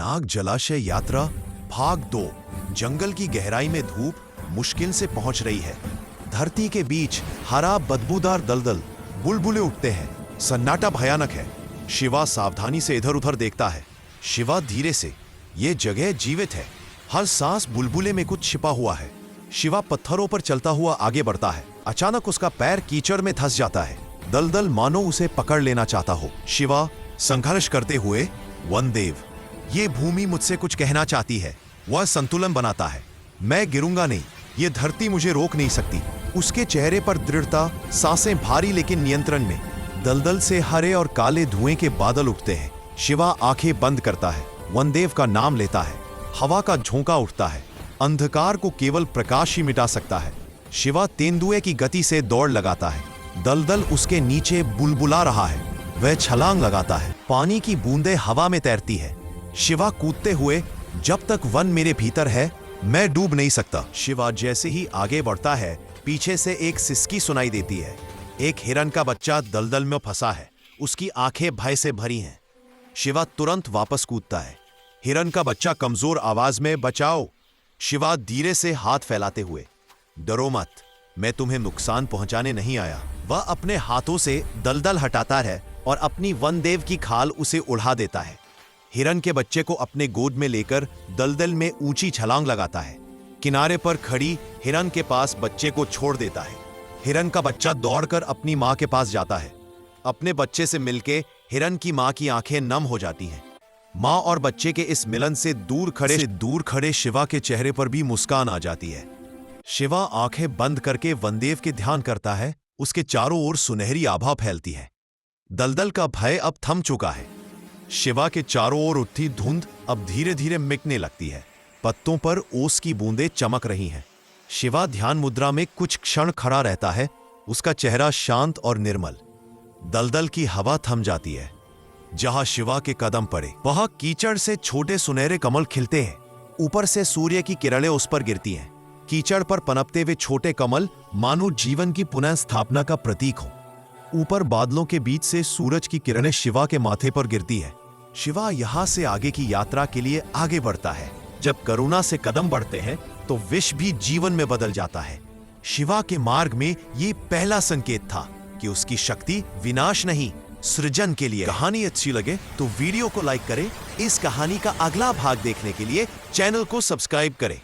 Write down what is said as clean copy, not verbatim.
नाग जलाशय यात्रा भाग 2। जंगल की गहराई में धूप मुश्किल से पहुंच रही है। धरती के बीच हरा बदबूदार दलदल, बुलबुले उठते हैं। सन्नाटा भयानक है। शिवा सावधानी से इधर उधर देखता है। शिवा धीरे से, ये जगह जीवित है। हर सांस बुलबुले में कुछ छिपा हुआ है। शिवा पत्थरों पर चलता हुआ आगे बढ़ता है। अचानक उसका पैर कीचड़ में धंस जाता है। दलदल मानो उसे पकड़ लेना चाहता हो। शिवा संघर्ष करते हुए, वनदेव, ये भूमि मुझसे कुछ कहना चाहती है। वह संतुलन बनाता है। मैं गिरूंगा नहीं, ये धरती मुझे रोक नहीं सकती। उसके चेहरे पर दृढ़ता, सांसें भारी लेकिन नियंत्रण में। दलदल से हरे और काले धुएं के बादल उठते हैं। शिवा आंखें बंद करता है, वनदेव का नाम लेता है। हवा का झोंका उठता है। अंधकार को केवल प्रकाश ही मिटा सकता है। शिवा तेंदुए की गति से दौड़ लगाता है। दलदल उसके नीचे बुलबुला रहा है। वह छलांग लगाता है। पानी की बूंदें हवा में तैरती है। शिवा कूदते हुए, जब तक वन मेरे भीतर है मैं डूब नहीं सकता। शिवा जैसे ही आगे बढ़ता है, पीछे से एक सिसकी सुनाई देती है। एक हिरन का बच्चा दलदल में फंसा है। उसकी आंखें भय से भरी हैं। शिवा तुरंत वापस कूदता है। हिरन का बच्चा कमजोर आवाज में, बचाओ। शिवा धीरे से हाथ फैलाते हुए, डरो मत, मैं तुम्हें नुकसान पहुंचाने नहीं आया। वह अपने हाथों से दलदल हटाता है और अपनी वनदेव की खाल उसे उड़ा देता है। हिरन के बच्चे को अपने गोद में लेकर दलदल में ऊंची छलांग लगाता है। किनारे पर खड़ी हिरन के पास बच्चे को छोड़ देता है। हिरन का बच्चा दौड़कर अपनी मां के पास जाता है। अपने बच्चे से मिलके हिरन की मां की आंखें नम हो जाती हैं। मां और बच्चे के इस मिलन से दूर खड़े शिवा के चेहरे पर भी मुस्कान आ जाती है। शिवा आंखें बंद करके वनदेव के ध्यान करता है। उसके चारों ओर सुनहरी आभा फैलती है। दलदल का भय अब थम चुका है। शिवा के चारों ओर उठती धुंध अब धीरे धीरे मिटने लगती है। पत्तों पर ओस की बूंदें चमक रही हैं। शिवा ध्यान मुद्रा में कुछ क्षण खड़ा रहता है। उसका चेहरा शांत और निर्मल। दलदल की हवा थम जाती है। जहां शिवा के कदम पड़े वहां कीचड़ से छोटे सुनहरे कमल खिलते हैं। ऊपर से सूर्य की किरणें उस पर गिरती हैं। कीचड़ पर पनपते हुए छोटे कमल मानो जीवन की पुनः स्थापना का प्रतीक हो। ऊपर बादलों के बीच से सूरज की किरणें शिवा के माथे पर गिरती है। शिवा यहां से आगे की यात्रा के लिए आगे बढ़ता है। जब करुणा से कदम बढ़ते हैं तो विष भी जीवन में बदल जाता है। शिवा के मार्ग में ये पहला संकेत था कि उसकी शक्ति विनाश नहीं, सृजन के लिए। कहानी अच्छी लगे तो वीडियो को लाइक करें। इस कहानी का अगला भाग देखने के लिए चैनल को सब्सक्राइब करें।